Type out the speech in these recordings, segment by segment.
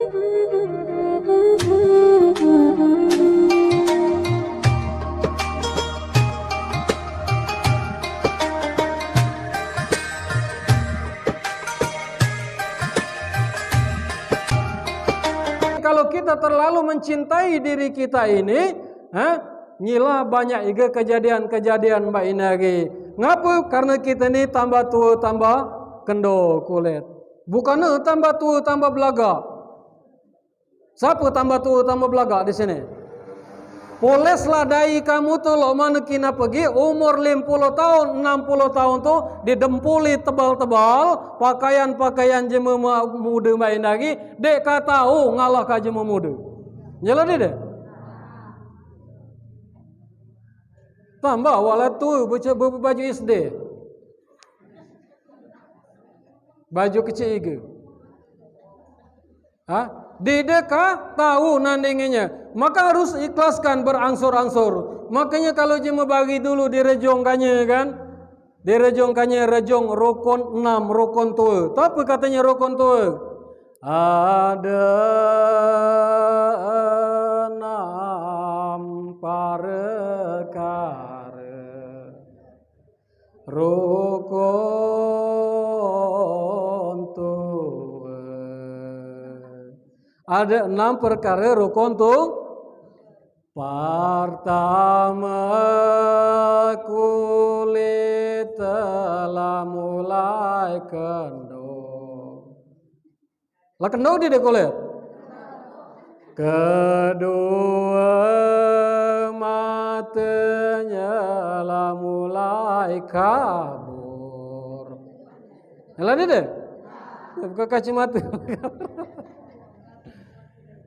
Kalau kita terlalu mencintai diri kita ini, ngilah banyak juga kejadian-kejadian mbak inagi. Ngapa? Karena kita ni tambah tua tambah kendo kulit. Bukannya tambah tua tambah belaga. Siapa tambah tua tambah belaga di sini? Poleslah dai kamu tu lo mana kina pergi umur 50 tahun, 60 tahun tu didempuli tebal-tebal pakaian-pakaian jema muda main lagi, dek ka tahu ngalah ka jema muda. Jelas dia? Tambah wala tu baju SD. Baju kecil ke? Dideka tahu nandinginya, maka harus ikhlaskan berangsur-angsur. Makanya kalau jema bagi dulu direjongkannya kan, direjongkannya rejong rukun 6 rukun tua. Tapi katanya rukun tua ada 6 perkara rukun tua. Ada 6 perkara rukun tu. Pertama, kulit telah mulai kendor. Lah kendor dia kulit. Kedua, matanya lah mulai kabur. Lah dia. Buka kacamata.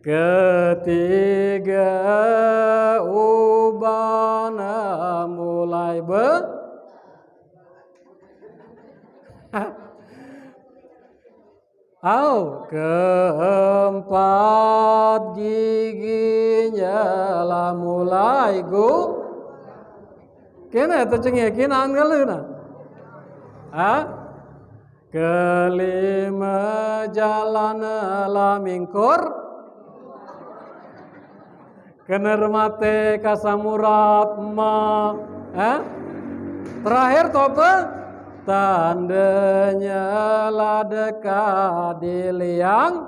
Ketiga, ubana mulai keempat, giginya lah mulai kena tercengi kena anggaluna. Kelima, jalan lah mingkur. Kener mate kasamurat ma. Terakhir tu apa? Tandanya lah dekat di liang.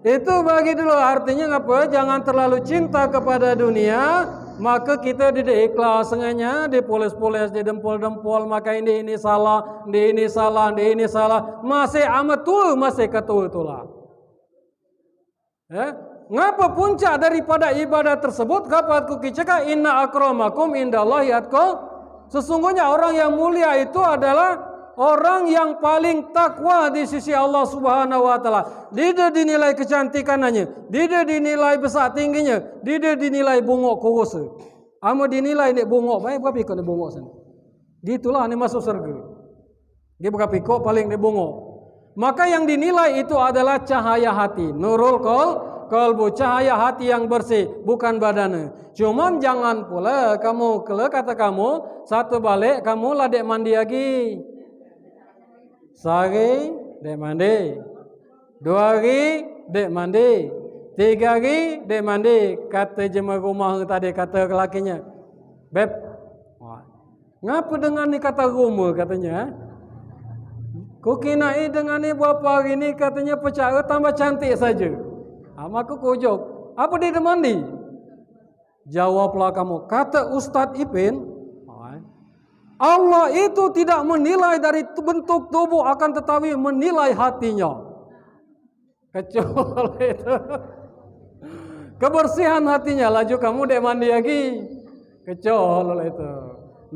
Itu bagi dulu artinya apa? Jangan terlalu cinta kepada dunia, maka kita tidak ikhlas sengaja dipoles-poles, didempol-dempol, maka ini salah, ini salah, ini salah. Masih amat tua, masih ketua itulah. Ngapa puncak daripada ibadah tersebut? Kapat ku kicaka inna akramakum indallahi atqakum. Sesungguhnya orang yang mulia itu adalah orang yang paling takwa di sisi Allah Subhanahu wa taala. Tidak dinilai kecantikannya, tidak dinilai besar tingginya, tidak dinilai bungok kurus. Amo dinilai nek bungok bae berapa ikut nek bungok sana. Gitulah ni masuk surga. Dia berapa ikut paling nek bungok. Maka yang dinilai itu adalah cahaya hati. Nurul qalbu, cahaya hati yang bersih, bukan badannya. Cuman jangan pula kamu kata kamu satu balik kamu lah dek mandi lagi. Sehari dek mandi. 2 hari dek mandi. 3 hari dek mandi. Kata jemaah rumah tadi kata lakinya. Beb, ngapa dengan ni kata rumah katanya? Kau kinai dengan ni berapa hari ni katanya percara tambah cantik saja. Maka kau jawab, apa dia mandi? Jawablah kamu, kata Ustadz Ipin, Allah itu tidak menilai dari bentuk tubuh, akan tetapi menilai hatinya. Kecuali itu kebersihan hatinya, laju kamu dek mandi lagi. Kecuali itu.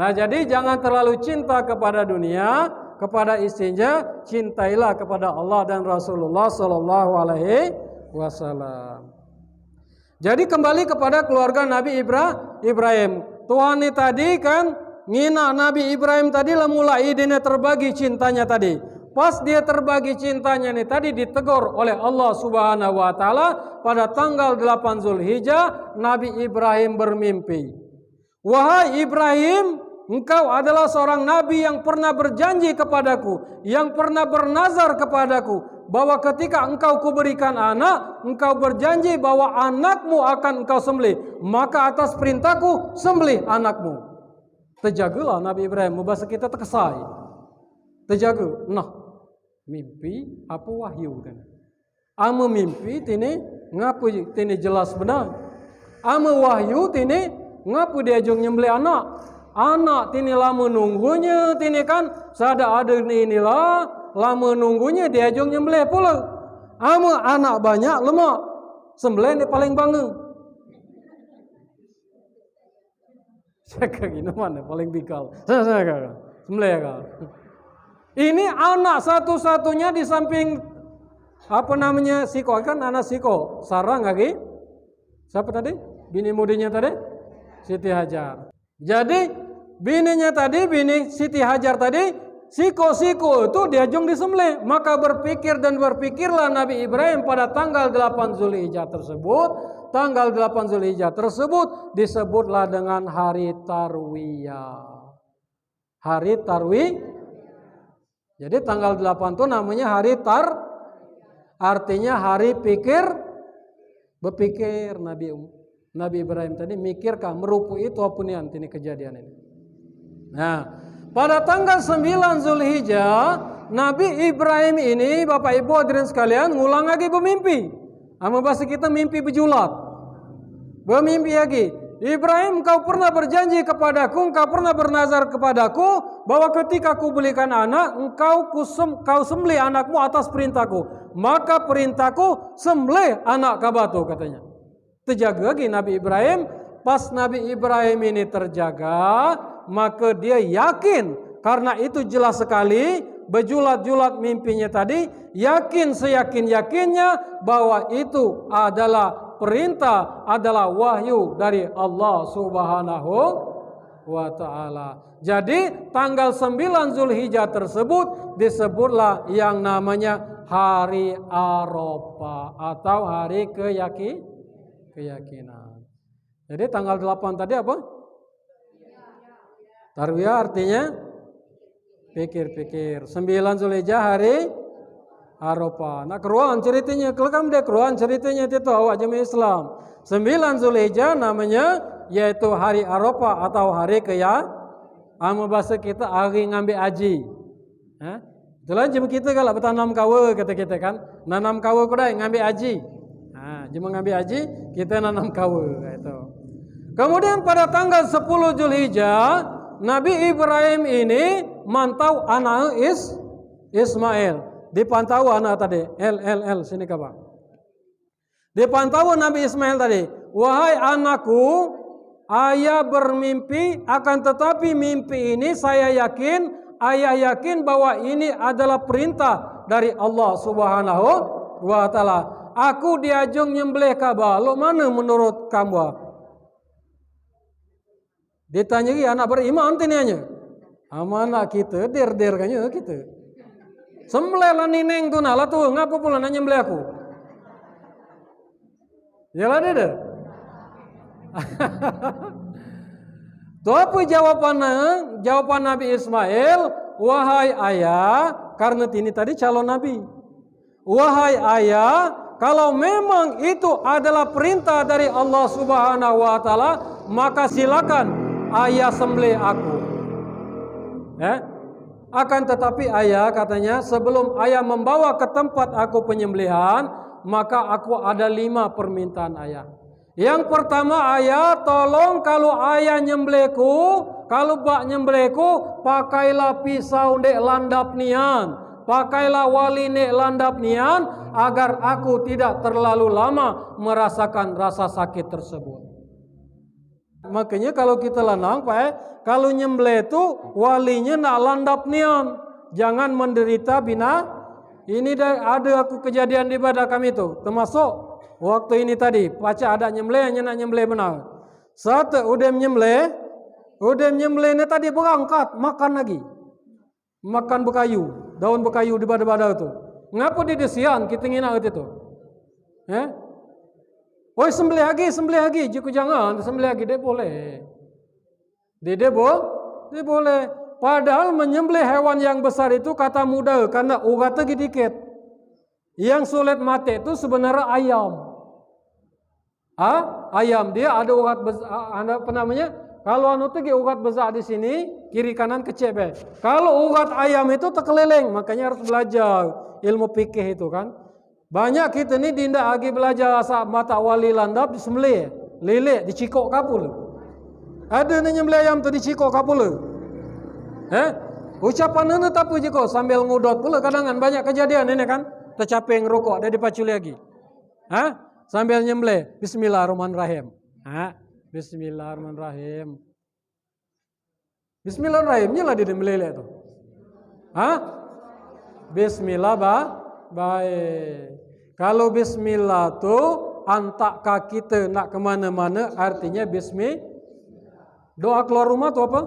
Nah jadi jangan terlalu cinta kepada dunia, kepada istrinya, cintailah kepada Allah dan Rasulullah sallallahu alaihi wasallam. Jadi kembali kepada keluarga Nabi Ibrahim. Tuhan ini tadi kan ngina Nabi Ibrahim tadi lah mulai dia terbagi cintanya tadi. Pas dia terbagi cintanya ini tadi ditegur oleh Allah Subhanahu wa taala pada tanggal 8 Zulhijjah, Nabi Ibrahim bermimpi. Wahai Ibrahim, engkau adalah seorang nabi yang pernah berjanji kepadaku, yang pernah bernazar kepadaku, bahwa ketika engkau kuberikan anak, engkau berjanji bahwa anakmu akan engkau sembelih, maka atas perintahku sembelih anakmu. Terjagalah Nabi Ibrahim, bahasa kita terkesai. Terjaga. Nah, mimpi apa wahyu kan? Ama mimpi tini ngapu tini jelas benar. Ama wahyu tini ngapu dia jong nyembelih anak. Anak tini lama nunggunya tini kan sada ada inilah lama nunggunya dia jong nyembelih pula. Ama anak banyak lemak sembelih ni paling bangga. Saya gini mana paling bikal. Saya kakak sembelih kakak. Ini anak satu-satunya di samping apa namanya Siko kan anak Siko Sarang lagi. Siapa tadi? Bini mudinya tadi? Siti Hajar. Jadi bininya tadi, bini Siti Hajar tadi, Siko itu diajung disembelih. Maka berpikir dan berpikirlah Nabi Ibrahim pada tanggal 8 Zulhijjah tersebut. Tanggal 8 Zulhijjah tersebut disebutlah dengan hari Tarwiyah. Hari Tarwiyah. Jadi tanggal 8 itu namanya hari artinya hari berpikir. Nabi Ibrahim tadi mikirkah merupu itu apa nih ini kejadian ini. Nah, pada tanggal 9 Zulhijjah Nabi Ibrahim ini Bapak Ibu hadirin sekalian ngulang lagi bermimpi. Ama bahasa kita mimpi berjulat. Bermimpi lagi. Ibrahim, engkau pernah berjanji kepadaku, engkau pernah bernazar kepadaku bahwa ketika aku belikan anak, kau sembelih anakmu atas perintahku. Maka perintahku sembelih anak kabatu katanya. Terjaga lagi Nabi Ibrahim. Pas Nabi Ibrahim ini terjaga, maka dia yakin karena itu jelas sekali berjulat-julat mimpinya tadi, yakin seyakin-yakinnya bahwa itu adalah perintah, adalah wahyu dari Allah Subhanahu wa Ta'ala. Jadi tanggal 9 Zulhijjah tersebut disebutlah yang namanya hari Arafah atau hari keyakinan. Jadi tanggal 8 tadi apa? Tarwiyah artinya pikir-pikir. 9 Zulhijjah hari Arafah. Nak keruan ceritanya, kalau kamu dia keruan ceritanya itu awak jemaah Islam. 9 Zulhijjah namanya yaitu hari Arafah atau hari ama bahasa kita hari ngambil haji. Itulah jemaah kita kalau bertanam kawa kata kita kan, nanam kawa kudai ngambil haji. Jemaah ngambil haji, kita nanam kawa itu. Kemudian pada tanggal 10 Zulhijjah Nabi Ibrahim ini mantau anak Ismail. Dipantau anak tadi, L sini kabar. Dipantau Nabi Ismail tadi, wahai anakku, ayah bermimpi, akan tetapi mimpi ini ayah yakin bahwa ini adalah perintah dari Allah Subhanahu wa Ta'ala. Aku diajung nyembelih Ka'bah, lo mana menurut kamu? Ditanya anak beriman tinianya, amanah kita, der kayaknya kita. Sembelih lah nineng tu lah tu, ngapa pula nak nyembelih aku? Yalah dia. Tu apa jawaban Nabi Ismail? Wahai ayah, karena ini tadi calon nabi. Wahai ayah, kalau memang itu adalah perintah dari Allah Subhanahu wa Ta'ala, maka silakan ayah sembelih aku. Akan tetapi ayah katanya, sebelum ayah membawa ke tempat aku penyembelihan, maka aku ada 5 permintaan ayah. Yang pertama, ayah tolong kalau ayah nyembelihku, kalau bak nyembelihku, pakailah pisau dek landap nian, pakailah wali dek landap nian, agar aku tidak terlalu lama merasakan rasa sakit tersebut. Makanya kalau kita lanang, kalau nyembelih itu walinya nak landap nian, jangan menderita bina. Ini ada aku kejadian di badak kami itu, termasuk waktu ini tadi, pacar ada nyembelih, nak nyembelih benar. Saat udah nyembelih ini tadi berangkat makan lagi, makan bekayu, daun bekayu di badak-badak itu. Ngapa dia desian kita ngina itu? Oi sembelih lagi, jika jangan sembelih lagi dia boleh. Dia Dia boleh. Padahal menyembelih hewan yang besar itu kata mudah karena ugatnya dikit. Yang sulit mati itu sebenarnya ayam. Ayam dia ada ugat besar, apa namanya? Kalau anu tuh ugat besar di sini, kiri kanan kecil be. Kalau ugat ayam itu terkeliling, makanya harus belajar ilmu fikih itu kan. Banyak kita ni dinda agi belajar asal mata wali landap disembelih, lele dicikok kapul. Ada ni nyembelih ayam tu dicikok kapul. Ucapan ini tapi je kau sambil ngudot pula kadang banyak kejadian ini kan. Tercapek ngerokok dia dipacu lagi. Sambil nyembelih Bismillahirrahmanirrahim. Bismillahirrahmanirrahim. Bismillahirrahmanirrahimnya lah dia meleleh tu. Bismillah baik. Kalau bismillah tu antak kaki kita nak ke mana-mana artinya bismillah. Doa keluar rumah tu apa?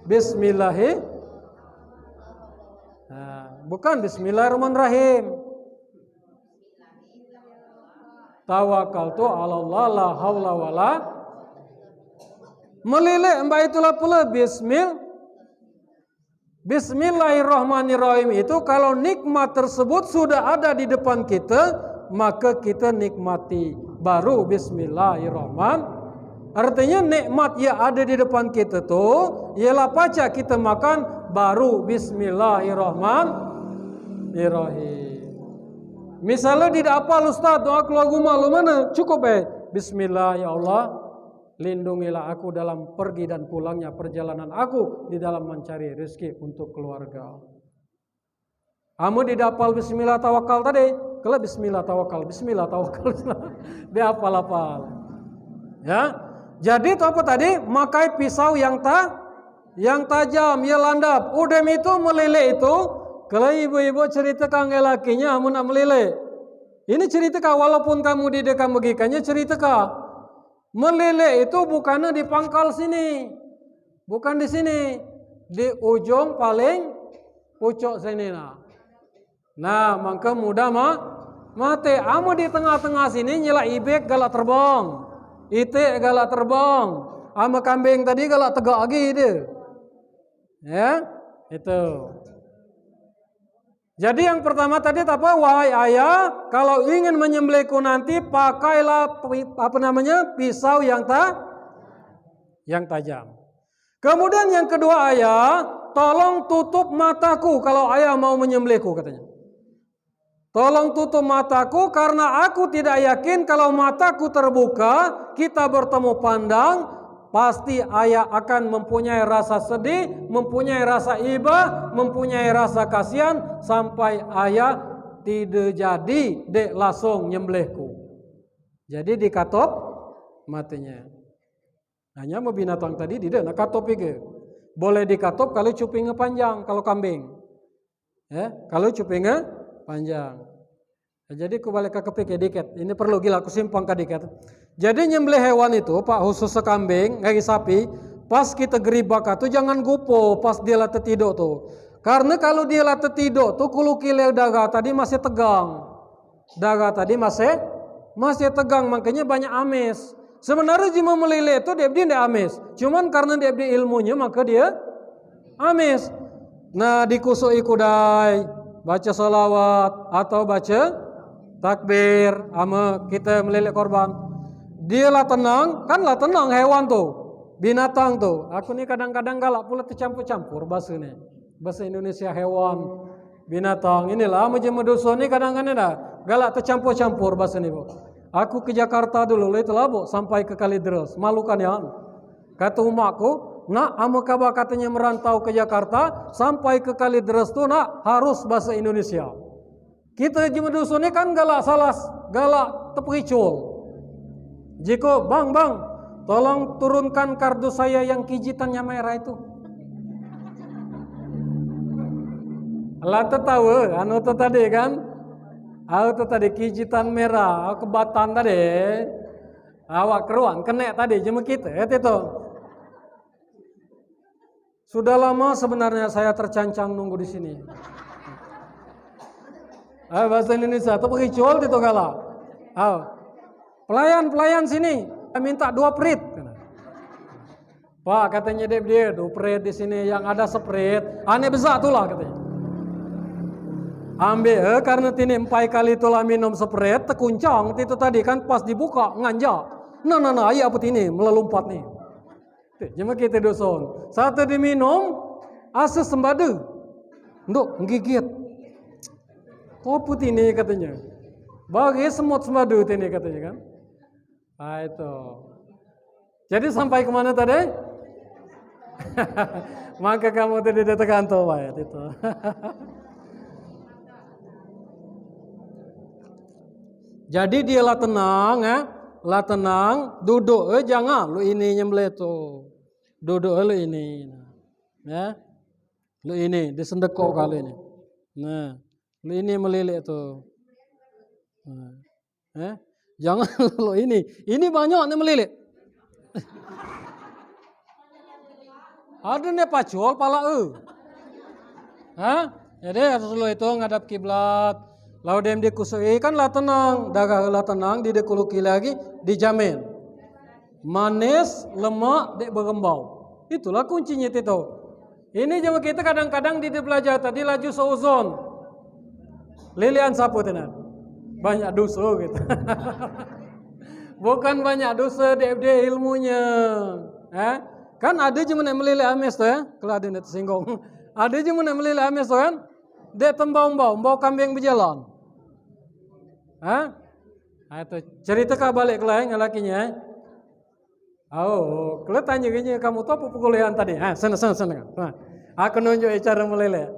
Bismillah. Bukan Bismillahirrahmanirrahim. Tawakkaltu 'ala Allah la haula wala. Meleleh mbak itulah pula Bismillahirrahmanirrahim itu kalau nikmat tersebut sudah ada di depan kita, maka kita nikmati. Baru Bismillahirrahmanirrahim. Artinya nikmat yang ada di depan kita tu ialah paca kita makan, baru Bismillahirrahmanirrahim. Misalnya tidak apa Ustaz doa keluar rumah lu mana? Cukup Bismillah ya Allah, lindungilah aku dalam pergi dan pulangnya perjalanan aku di dalam mencari rezeki untuk keluarga. Kamu tidak hafal Bismillah tawakal tadi? Kalau Bismillah tawakal dia hafal. Ya. Jadi itu apa tadi? Makai pisau yang tajam, ya landap. Udem itu meleleh itu. Kalau ibu-ibu ceritakan ke lakinya, kamu nak meleleh. Ini ceritakan walaupun kamu didekam bagikannya ceritakan. Meleleh itu bukannya di pangkal sini. Bukan di sini. Di ujung paling pucuk sini. Nah, maka mudah mati. Kamu di tengah-tengah sini nyelak ibek galak terbang. Itik galak terbang. Ama kambing tadi galak tegak lagi dia. Ya, itu. Jadi yang pertama tadi apa? Wahai ayah, kalau ingin menyembelihku nanti pakailah pisau yang tajam. Kemudian yang kedua ayah, tolong tutup mataku kalau ayah mau menyembelihku katanya. Tolong tutup mataku karena aku tidak yakin kalau mataku terbuka, kita bertemu pandang, pasti ayah akan mempunyai rasa sedih, mempunyai rasa iba, mempunyai rasa kasihan, sampai ayah tidak jadi dek langsung nyembelihku. Jadi dikatop matinya. Hanya mau binatang tadi tidak nak katop juga. Boleh dikatop kalau cupingnya panjang, kalau kambing. Ya, kalau cupingnya panjang. Jadi aku balik ke kepik dikit. Ini perlu gila aku simpang ke dikit. Jadi nyembelih hewan itu, Pak, khusus sekambing, kayak sapi, pas kita geribak itu jangan gupo pas dia lah tertidur tuh. Karena kalau dia lah tertidur tuh kulu kilel daga tadi masih tegang. Daga tadi masih tegang, makanya banyak amis. Sebenarnya jima meleleh itu dia tidak amis. Cuman karena dia ilmunya maka dia amis. Nah, dikusuk ikudai, baca salawat atau baca takbir ama kita meleleh korban. Dia lah tenang, kan lah tenang hewan tuh, binatang tuh. Aku ni kadang-kadang galak pula tercampur-campur bahasa ni. Bahasa Indonesia hewan, binatang. Inilah macam dusun ni kadang-kadang dah galak tercampur-campur bahasa ni. Aku ke Jakarta dulu, itulah bu, sampai ke Kalideres. Malu kan ya? Kata umakku, nak ama kabar katanya merantau ke Jakarta, sampai ke Kalideres tu nak harus bahasa Indonesia. Kita di dusun ni kan galak salas, galak terpericul. Jika bang, tolong turunkan kartu saya yang kijitannya merah itu. Lah tahu, anu tu tadi kan, aku tadi kijitan merah, aku batan tadi, awak keruan kena tadi, cuma kita, itu. Sudah lama sebenarnya saya tercancang nunggu di sini. Bahasa Indonesia, tu pergi col itu galak. Pelayan sini, minta 2 perit. Pak katanya dia dupret di sini yang ada sprit, aneh besar tuh lah katanya. Ambil karena tini 4 kali tulah minum sprit tekuncang itu tadi kan pas dibuka nganjak. Nah ayah apa ini melompat nih. Cuma kita doson. Satu diminum asa sembadu. Nduk gigit. Topu ini katanya. Bagi semut sembadu ini katanya kan. Ah itu. Jadi sampai kemana tadi? Maka kamu tadi tekan tuh Pak itu. Jadi dia lah tenang lah tenang, duduk jangan lu ini nyembelih tuh. Duduk lu ini. Ya. Lu ini disendekok kali ini. Nah, lu ini melilit tuh. Nah. Jangan lu ini. Ini banyak nih melilit. Ada nih pacul pala Jadi harus lu itu ngadap kiblat. Lalu dem dikusui kan lah tenang, dagah lah tenang, didekuluki lagi, dijamin. Manis, lemak, dek bergembau. Itulah kuncinya itu. Ini juga kita kadang-kadang di belajar tadi laju seuzon. Lilian sapu tenan. Banyak dosa gitu. Bukan banyak dosa dia ilmunya. Kan ada je yang melilih amis tuh ya. Kalau ada yang tersinggung. Ada je yang melilih amis tuh kan. Dia tembau-mbau, bau kambing berjalan. Itu cerita kah balik ke lain lakinya. Oh, kalau tanya gini kamu tahu apa perkuliahan tadi? Sana. Aku nunjuk cara meleleh.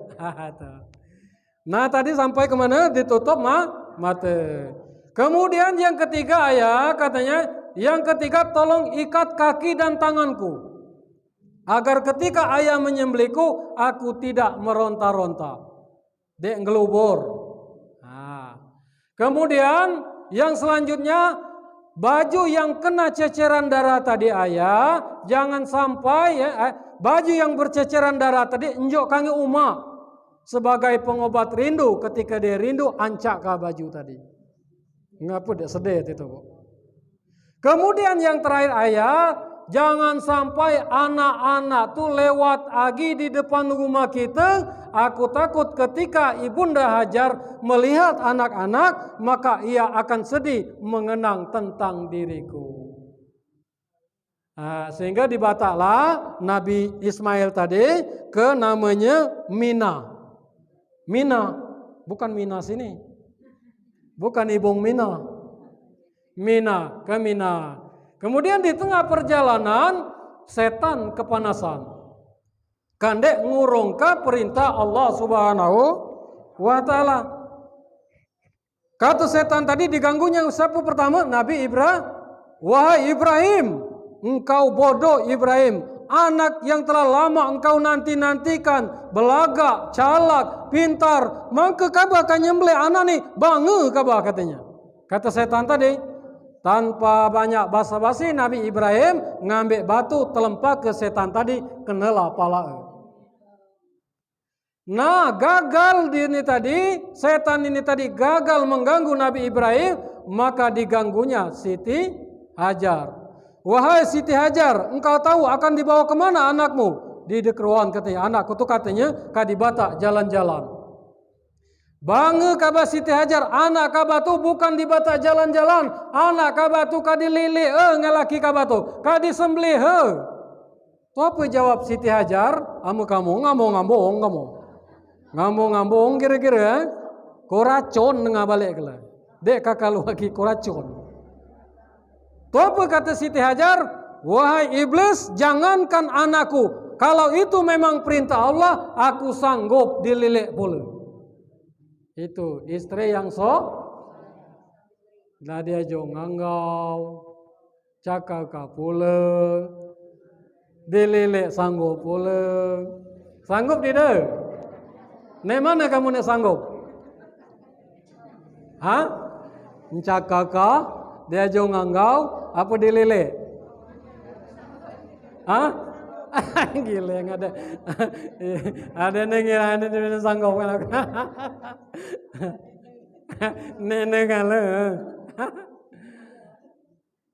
Nah tadi sampai kemana? Ditutup mata. Kemudian yang ketiga katanya, yang ketiga tolong ikat kaki dan tanganku. Agar ketika ayah menyembelihku, aku tidak meronta-ronta. Dek ngelubur. Kemudian yang selanjutnya baju yang kena ceceran darah tadi ayah, jangan sampai baju yang berceceran darah tadi enjok kange umak sebagai pengobat rindu ketika dia rindu ancak ke baju tadi. Ngapa dia sedih itu Bu. Kemudian yang terakhir ayah, jangan sampai anak-anak tuh lewat lagi di depan rumah kita. Aku takut ketika Ibunda Hajar melihat anak-anak, maka ia akan sedih mengenang tentang diriku. Sehingga dibataklah Nabi Ismail tadi ke namanya Mina. Mina, bukan Mina sini. Bukan Ibung Mina. Mina, ke Mina. Kemudian di tengah perjalanan, setan kepanasan. Kandek ngurungka perintah Allah Subhanahu wa Ta'ala. Kata setan tadi diganggunya siapa pertama? Nabi Ibrahim. Wahai Ibrahim, engkau bodoh Ibrahim, anak yang telah lama engkau nanti-nantikan, belagak, calak, pintar, maka kau akan nyembelih anak nih, bangga kau katanya. Kata setan tadi, tanpa banyak basa-basi Nabi Ibrahim ngambil batu telempak ke setan tadi, kenalah pala. Nah, gagal ini tadi, setan ini tadi gagal mengganggu Nabi Ibrahim, maka diganggunya Siti Hajar. Wahai Siti Hajar, engkau tahu akan dibawa kemana anakmu? Di dekruan katanya, anakku tuh katanya kadibata jalan-jalan. Bangga kaba Siti Hajar, anak kaba tuh bukan dibata jalan-jalan, anak kaba tuh kadilili ngalaki kaba tuh, kadisembelih Tuh apa jawab Siti Hajar? Kamu ngambung kamu. Ngambung kira-kira koracon nengah balik lah. Dek kakak lu lagi koracon. Tuh apa kata Siti Hajar? Wahai iblis, jangankan anakku. Kalau itu memang perintah Allah, aku sanggup dililik pula. Itu istri yang lah dia jo nganggau, cakap pula, dililik sanggup pula. Sanggup tidak? Nek mana kamu nak sanggup? Cakap dia jo nganggau, apa dililik? Gila yang ada. Ada nengira ada sanggup kan aku. Nenek kalau.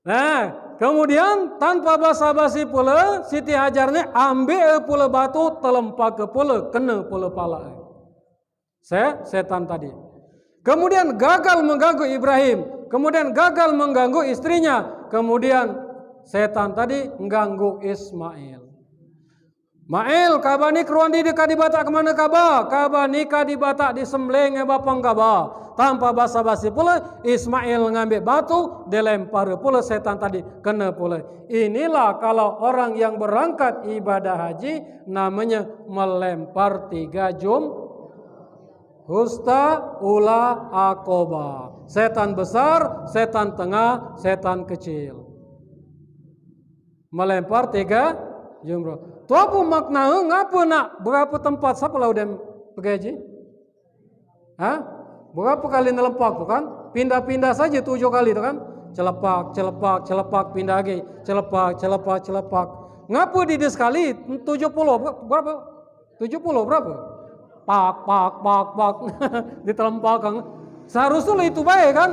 Nah, kemudian tanpa basa-basi pula Siti Hajar ni ambil pula batu telempak ke pula, kena pula pala. Setan tadi. Kemudian gagal mengganggu Ibrahim, kemudian gagal mengganggu istrinya, kemudian setan tadi mengganggu Ismail. Mail kabani keruan di dekat di batak kemana kaba? Kabani di batak di sembeleng bapang kaba. Tanpa basa-basi pula Ismail ngambil batu dilempar pula setan tadi kena pula. Inilah kalau orang yang berangkat ibadah haji namanya melempar 3 Husta ula akoba. Setan besar, setan tengah, setan kecil. Melempar 3 jumrah. Tu apa makna? Ngapa nak berapa tempat siapa lah udah pergi haji? Hah? Berapa kali nelempak tu kan? Pindah-pindah saja 7 kali tu kan? Celepak, celepak, celepak, pindah lagi. Celepak, celepak, celepak. Ngapa di dia sekali 70 berapa? 70 berapa? Pak, pak, pak, pak. Ditelempakkan. Seharusnya itu baik kan?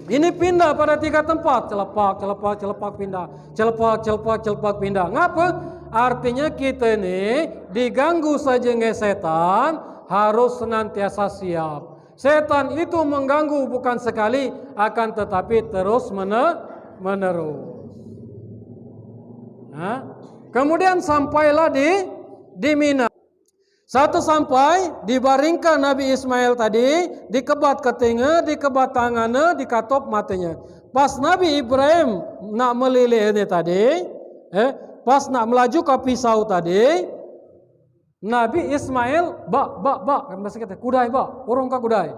Ini pindah pada 3 tempat. Celepak, celepak, celepak, pindah. Celepak, celepak, celepak, pindah. Ngapa? Artinya kita ini diganggu saja oleh setan harus senantiasa siap. Setan itu mengganggu bukan sekali akan tetapi terus menerus. Nah, kemudian sampailah di Mina. Satu sampai dibaringkan Nabi Ismail tadi, dikebat ketingga, dikebat tangannya, dikatop matanya. Pas Nabi Ibrahim nak melilih ini tadi, pas nak melaju ke pisau tadi, Nabi Ismail bak, bahasa kita kudai bak, urung ka kudai.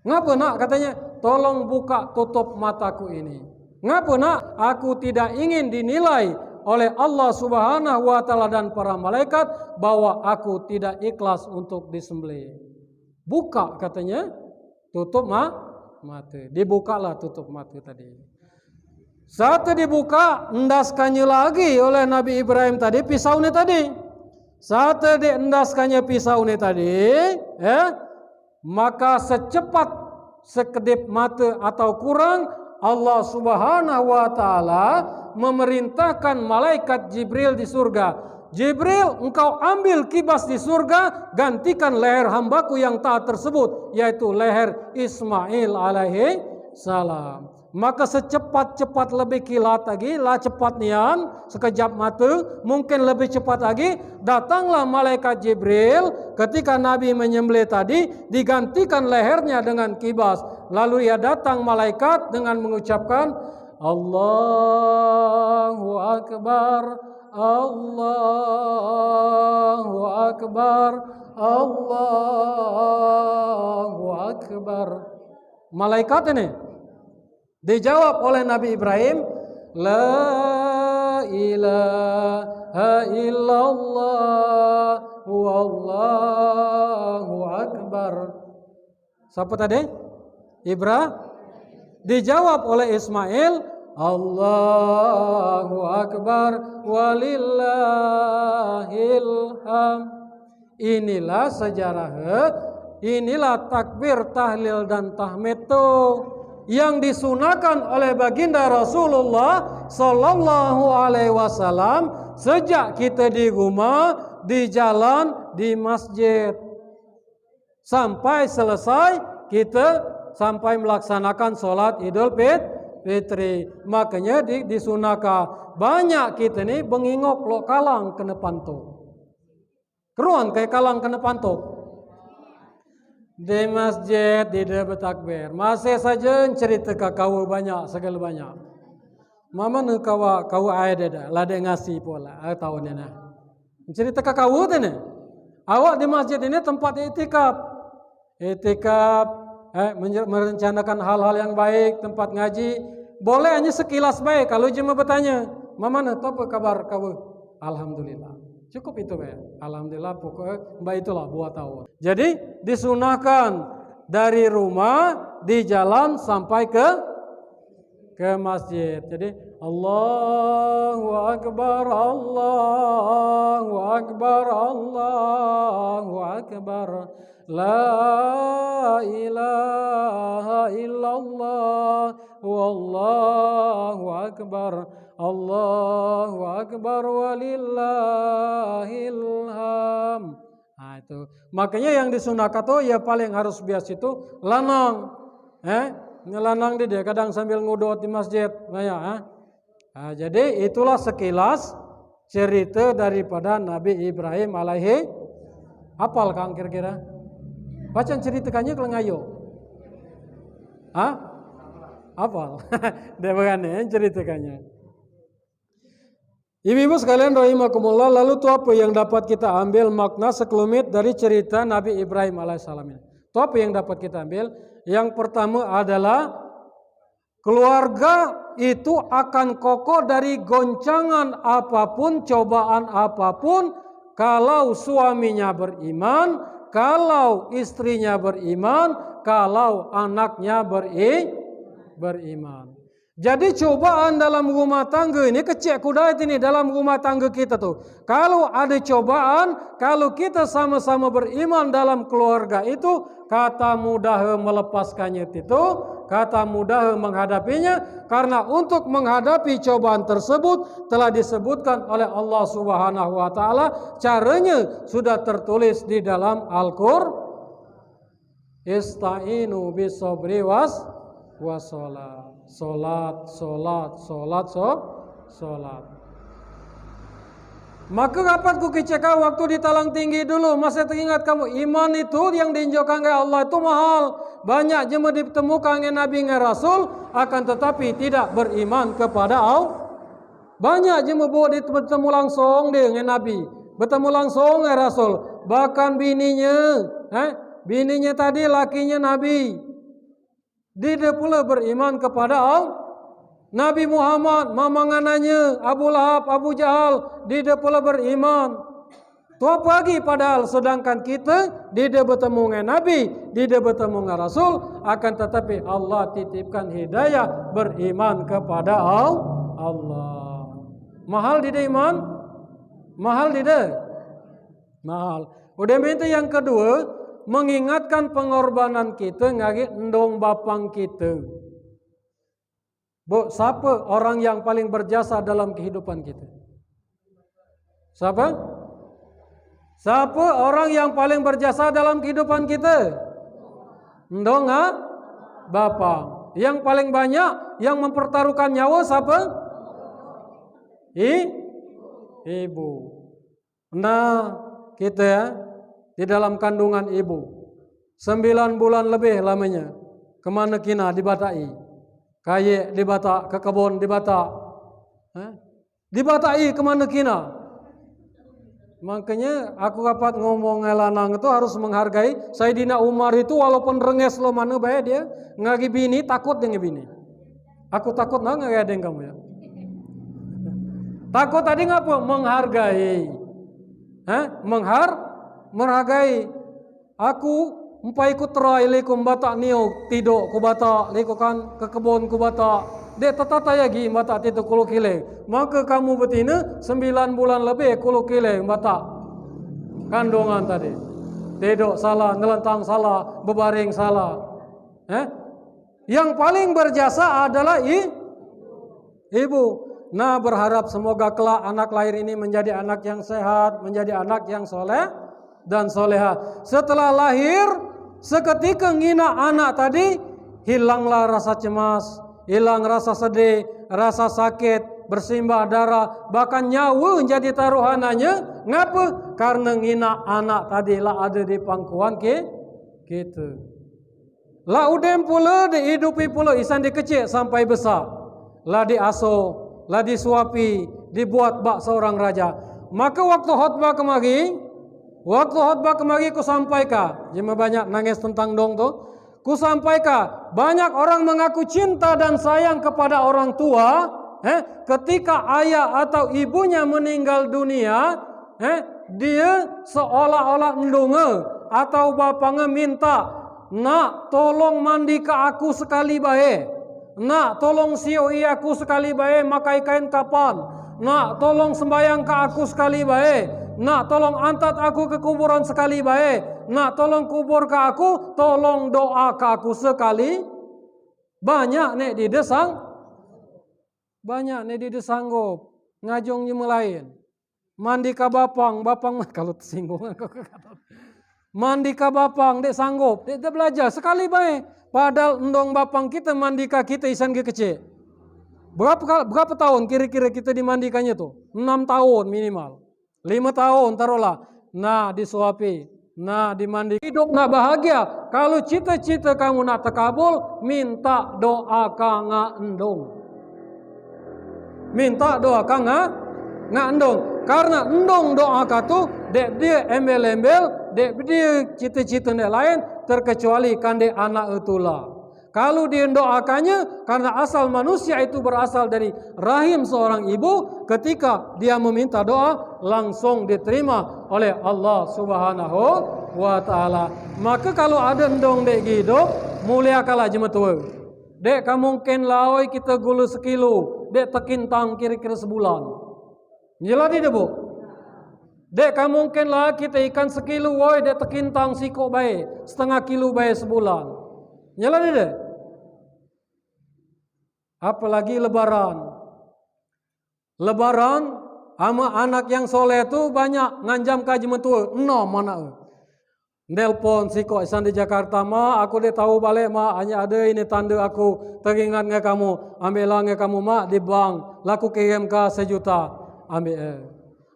Ngapa nak katanya, tolong buka tutup mataku ini. Ngapa nak? Aku tidak ingin dinilai oleh Allah Subhanahu wa taala dan para malaikat bahwa aku tidak ikhlas untuk disembelih. Buka katanya, tutup mata. Dibukalah tutup mata tadi. Saat dibuka, endaskannya lagi oleh Nabi Ibrahim tadi pisau ini tadi. Saat diendaskannya pisau ini tadi, maka secepat sekedip mata atau kurang Allah Subhanahu wa taala memerintahkan malaikat Jibril di surga. Jibril, engkau ambil kibas di surga, gantikan leher hambaku yang taat tersebut, yaitu leher Ismail alaihi salam. Maka secepat-cepat lebih kilat lagi, lah cepat nian, sekejap mata, mungkin lebih cepat lagi, datanglah malaikat Jibril ketika Nabi menyembelih tadi, digantikan lehernya dengan kibas. Lalu ia datang malaikat dengan mengucapkan, Allahu Akbar, Allahu Akbar, Allahu Akbar. Malaikat ini dijawab oleh Nabi Ibrahim, La ilaha illallah wallahu akbar. Siapa tadi? Dijawab oleh Ismail, Allahu akbar walillahil hamd. Inilah sejarah, inilah takbir, tahlil dan tahmid itu yang disunahkan oleh baginda Rasulullah sallallahu alaihi wasallam sejak kita di rumah, di jalan, di masjid sampai selesai kita sampai melaksanakan solat Idul Fitri. Makanya disunahkan. Banyak kita ni bengingok lo kalang kena pantuk. Keruan kayak kalang kena pantuk. Di masjid tidak bertakbir. Masih saja cerita kau banyak segala banyak. Mama nu kau ada lada ngasih pula tahun ini. Cerita kau tu ni. Awak di masjid ini tempat itikaf. Merencanakan hal-hal yang baik, tempat ngaji. Boleh hanya sekilas baik. Kalau cuma bertanya, mama nu apa kabar kau? Alhamdulillah. Cukup itu ya. Alhamdulillah pokoknya mbak itulah buat tahun. Jadi disunahkan dari rumah di jalan sampai ke masjid. Jadi Allahu Akbar, Allahu Akbar, Allahu Akbar. La ilaha illallah wallahu akbar, Allahu akbar walillahil ham. Nah itu. Makanya yang disunahkan tuh ya paling harus bias itu lanang. Ngelanang di dia kadang sambil ngudut di masjid. Nah, jadi itulah sekilas cerita daripada Nabi Ibrahim alaihi. Hafal Kang kira-kira? Baca ceritakannya kalau ngayo. Hafal. Dia bukan ceritakannya. Ibu-ibu sekalian rahimakumullah, lalu itu apa yang dapat kita ambil makna sekelumit dari cerita Nabi Ibrahim alaihissalam ini? Itu apa yang dapat kita ambil? Yang pertama adalah keluarga itu akan kokoh dari goncangan apapun, cobaan apapun, kalau suaminya beriman, kalau istrinya beriman, kalau anaknya beriman. Jadi cobaan dalam rumah tangga ini kecil kudait ini dalam rumah tangga kita tuh. Kalau ada cobaan, kalau kita sama-sama beriman dalam keluarga itu, kata mudah melepaskannya itu, kata mudah menghadapinya, karena untuk menghadapi cobaan tersebut telah disebutkan oleh Allah Subhanahu wa taala, caranya sudah tertulis di dalam Al-Qur'an. Ista'inu bisabri wassalat. Solat. Maka kapan ku keceka waktu di talang tinggi dulu, masih teringat kamu iman itu yang diinjokan oleh Allah itu mahal. Banyak jemaah ditemukan oleh Nabi dan Rasul, akan tetapi tidak beriman kepada Allah. Banyak jemaah boleh bertemu langsung dengan Nabi, bertemu langsung dengan Rasul, bahkan bininya tadi lakinya Nabi. Dia pula beriman kepada Allah. Nabi Muhammad, mamangananya Abu Lahab, Abu Jahal, dia pula beriman. Tua pagi padahal sedangkan kita dia bertemu dengan Nabi, dia bertemu dengan Rasul, akan tetapi Allah titipkan hidayah beriman kepada Allah. Mahal dia iman? Mahal dia? Mahal. Udah minta yang kedua, mengingatkan pengorbanan kita ngagi endong bapang kita. Bu, siapa orang yang paling berjasa dalam kehidupan kita? Siapa? Siapa orang yang paling berjasa dalam kehidupan kita? Endong bapang. Yang paling banyak yang mempertaruhkan nyawa siapa? Ibu. Nah, kita di dalam kandungan ibu 9 bulan lebih lamanya. Kemana kina dibatai? Kaye dibata, ke kebun dibata. Dibatai kemana kina? Makanya aku dapat ngomong lanang itu harus menghargai. Sayyidina Umar itu walaupun renges lo mana bae dia ngagi bini takut dengan bini. Aku takut ngagi ada kamu ya. Takut tadi ngapa? Menghargai. Menghargai. Aku empai ku terai liku bata niu tido ku bata liku kan ke kebun ku bata. Dek tatata yagi bata tido kulu kile. Maka kamu betina 9 bulan lebih kulu kile bata kandungan tadi. Tido salah, ngelentang salah, bebaring salah. Yang paling berjasa adalah ibu. Nah, berharap semoga kelak anak lahir ini menjadi anak yang sehat, menjadi anak yang soleh dan soleha. Setelah lahir, seketika ngina anak tadi, hilanglah rasa cemas, hilang rasa sedih, rasa sakit, bersimbah darah, bahkan nyawa menjadi taruhannya. Ngapa? Karena ngina anak tadi lah ada di pangkuan kita. Lah udem pula dihidupi pula isan dikecil sampai besar. Lah diasuh, lah disuapi, dibuat bak seorang raja. Maka waktu khutbah kemari ku sampaikan, jema banyak nangis tentang dong tu. Ku sampaikan, banyak orang mengaku cinta dan sayang kepada orang tua, ketika ayah atau ibunya meninggal dunia, dia seolah-olah ndonga atau bapaknya minta, nak tolong mandi ke aku sekali bae. Nak tolong sioi aku sekali bae makai kain kapan. Nak tolong sembayang ke aku sekali bae. Nak tolong antat aku ke kuburan sekali bae. Nak tolong kubur ke aku, tolong doa ke aku Banyak nek di desang, banyak nek di desanggup ngajong nyemelain. Mandi ka bapang kalau tersinggung. Mandi ka bapang dek sanggup, dek belajar sekali baik. Padahal endong bapang kita mandi ka kita isan ke kecil. Berapa tahun kira-kira kita dimandikannya tuh? 6 tahun minimal. 5 tahun taruhlah. Nah disuapi. Nah dimandi. Hidup nak bahagia. Kalau cita-cita kamu nak terkabul, minta doa ka ngandung. Minta doa ka ngandung. Karena endong doa ka tu, dek dia embel-embel, dek dia cita-cita yang lain, terkecuali kan dek anak itulah. Kalau dia doakannya, karena asal manusia itu berasal dari rahim seorang ibu, ketika dia meminta doa, langsung diterima oleh Allah Subhanahu wa Ta'ala. Maka kalau ada endong dek hidup, muliakalah jematua. Dek kamu mungkin lawai kita gulu sekilo, dek tekintang kira-kira sebulan. Jelas tidak bu? Dek kamu mungkin lah kita ikan sekilo, woi dek tekintang sikok baik, setengah kilo baik sebulan. Jelas tidak? Apalagi lebaran. Lebaran sama anak yang soleh tu banyak nganjam kaji mentua. 6 anak. Nelpon siko isan di Jakarta, ma aku dia tahu balik ma, hanya ada ini tanda aku teringat dengan kamu. Ambillah dengan kamu ma di bank, laku kirim ke 1 juta. Ambil.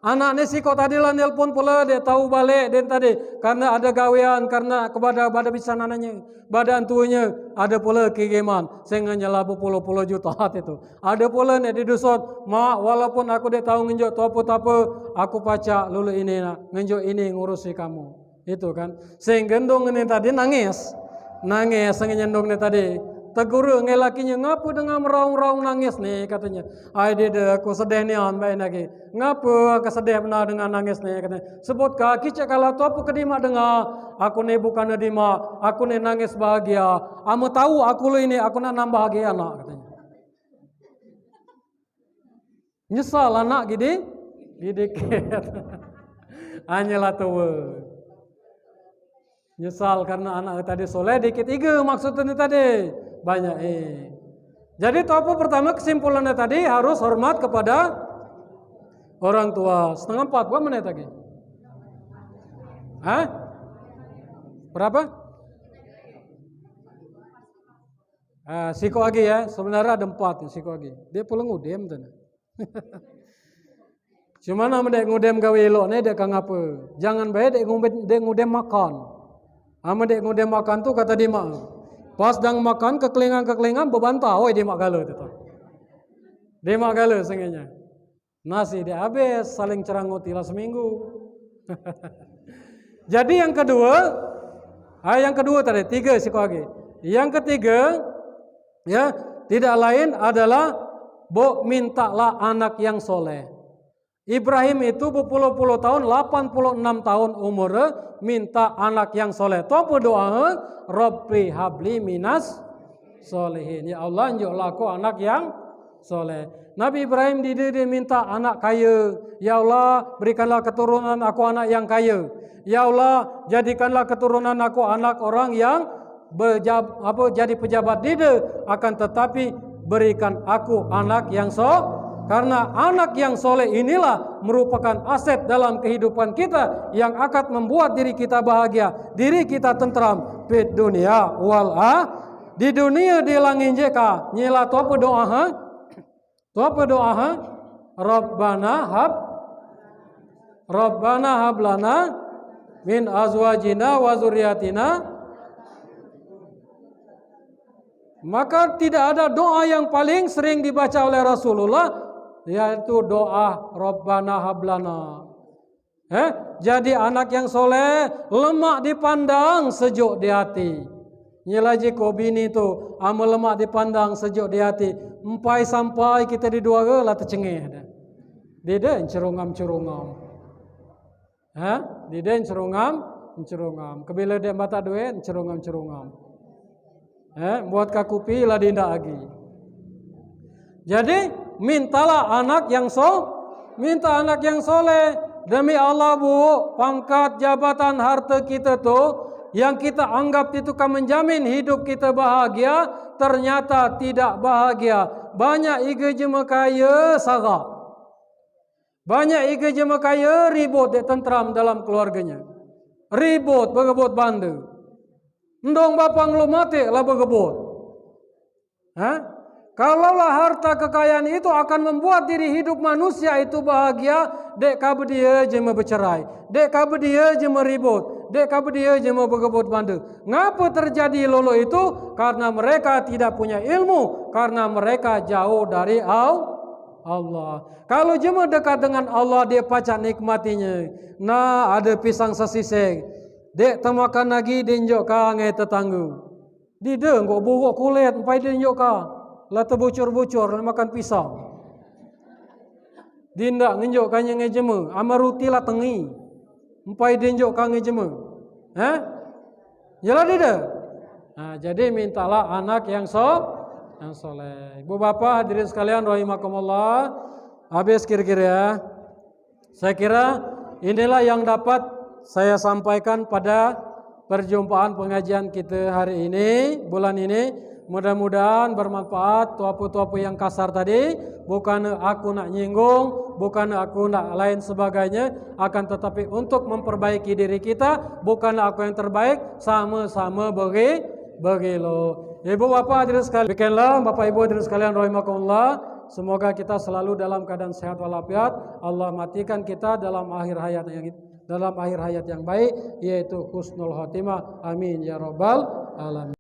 Anak ni siko tadi lah nelpon pula, dia tahu balik dia tadi karena ada gawean, karena kepada bisa nananya badan tuanya ada pula kiriman sehingga nyala puluh juta itu. Ada pula ni di dusun, mak walaupun aku dia tahu ngenjuk tu apa aku pacak lulu ini nak ngenjuk ini ngurusi kamu. Itu kan. Sehingga gendong ini tadi nangis sehingga nyendong ni tadi. Teguru ngelakinya, ngapa dengan meraung-raung nangis nih katanya. Ai dia aku sedih ni an baik lagi. Ngapa aku sedih benar dengan nangis nih katanya. Sebut kaki cak kalau tu apa kedima dengar. Aku ni bukan dima, aku ni nangis bahagia. Amu tahu aku lu ini aku nak nambah bahagia nak katanya. Nyesal anak gini dikit. Hanyalah tu. Nyesal karena anak tadi soleh dikit tiga maksudnya tadi. Banyak Jadi apa pertama kesimpulannya tadi harus hormat kepada orang tua. 3:30 berapa menit lagi? Hah? Berapa? Siko lagi ya. Sebenarnya ada 4 siko lagi. Dia pulang ngudem tuh. Cuma nama dia ngudem gawe elok ni dia kang apa? Jangan baik dia ngudem makan. Ama dia ngudem makan tu kata dia mak. Pas dang makan kekelingan berbantah, oi dia mak gala tu. Dia mak gala sengenya. Nasi dia habis, saling ceranguti lah seminggu. Jadi yang kedua tadi 3 siko lagi. Yang ketiga ya, tidak lain adalah mintalah anak yang soleh. Ibrahim itu berpuluh-puluh tahun, 86 tahun umur, minta anak yang soleh. Apa doa? Rabbi habli minas solehin. Ya Allah, anjurlah aku anak yang soleh. Nabi Ibrahim dia minta anak kaya. Ya Allah, berikanlah keturunan aku anak yang kaya. Ya Allah, jadikanlah keturunan aku anak orang yang jadi pejabat dia. Akan tetapi berikan aku anak yang soleh. Karena anak yang soleh inilah merupakan aset dalam kehidupan kita yang akan membuat diri kita bahagia, diri kita tentram di dunia wal di dunia di langit jeka. Nyela tu apa doa ha? Tu apa doa ha? Rabbana hab lana min azwajina wa zurriyatina. Maka tidak ada doa yang paling sering dibaca oleh Rasulullah, yaitu doa Rabbana hablana. Jadi anak yang soleh lemak dipandang, sejuk di hati. Nyelaji ko bini tu amal lemak dipandang, sejuk di hati. Sampai kita di dua lah tercengih. Dia cerungam. Dia cerungam. Kebila dia mata duit cerungam. Buat kakupi lah dinda lagi. Jadi mintalah anak yang minta anak yang soleh. Demi Allah bu, pangkat jabatan harta kita tu yang kita anggap itu kan menjamin hidup kita bahagia, ternyata tidak bahagia. Banyak ige jema kaya sarak. Banyak ige jema kaya ribut dek tentram dalam keluarganya. Ribut bergebut banda. Ndong bapa ngelum mati lah bergebut. Kalaulah harta kekayaan itu akan membuat diri hidup manusia itu bahagia, dek kabe dia jema bercerai, dek kabe dia jema ribut, dek kabe dia jema bergebut banda. Ngapa terjadi lolo itu? Karena mereka tidak punya ilmu, karena mereka jauh dari Allah. Kalau jema dekat dengan Allah, dia pacak nikmatinya. Nah, ada pisang sesisik, dek temakan lagi dinjok ka ngai tetangga. Dide ngok buruk kulit, empai dinjok ka. Lah terbucur-bucur makan pisang. Dinda ngenjok kanya ngejema, amaruti lah tengi. Empai dinjok ka ngejema. Jelas tidak? Nah, jadi mintalah anak yang soleh. Ibu bapak hadirin sekalian rahimakumullah. Habis kira-kira ya. Saya kira inilah yang dapat saya sampaikan pada perjumpaan pengajian kita hari ini, bulan ini. Mudah-mudahan bermanfaat. Tuapu-tuapu yang kasar tadi, bukan aku nak nyinggung, bukan aku nak lain sebagainya, akan tetapi untuk memperbaiki diri kita. Bukan aku yang terbaik, sama-sama bagi lo. Ibu bapak hadirin sekalian, bikinlah bapak ibu hadirin sekalian rahimakumullah. Semoga kita selalu dalam keadaan sehat walafiat. Allah matikan kita dalam akhir hayat yang baik, yaitu husnul khotimah. Amin ya rabbal alamin.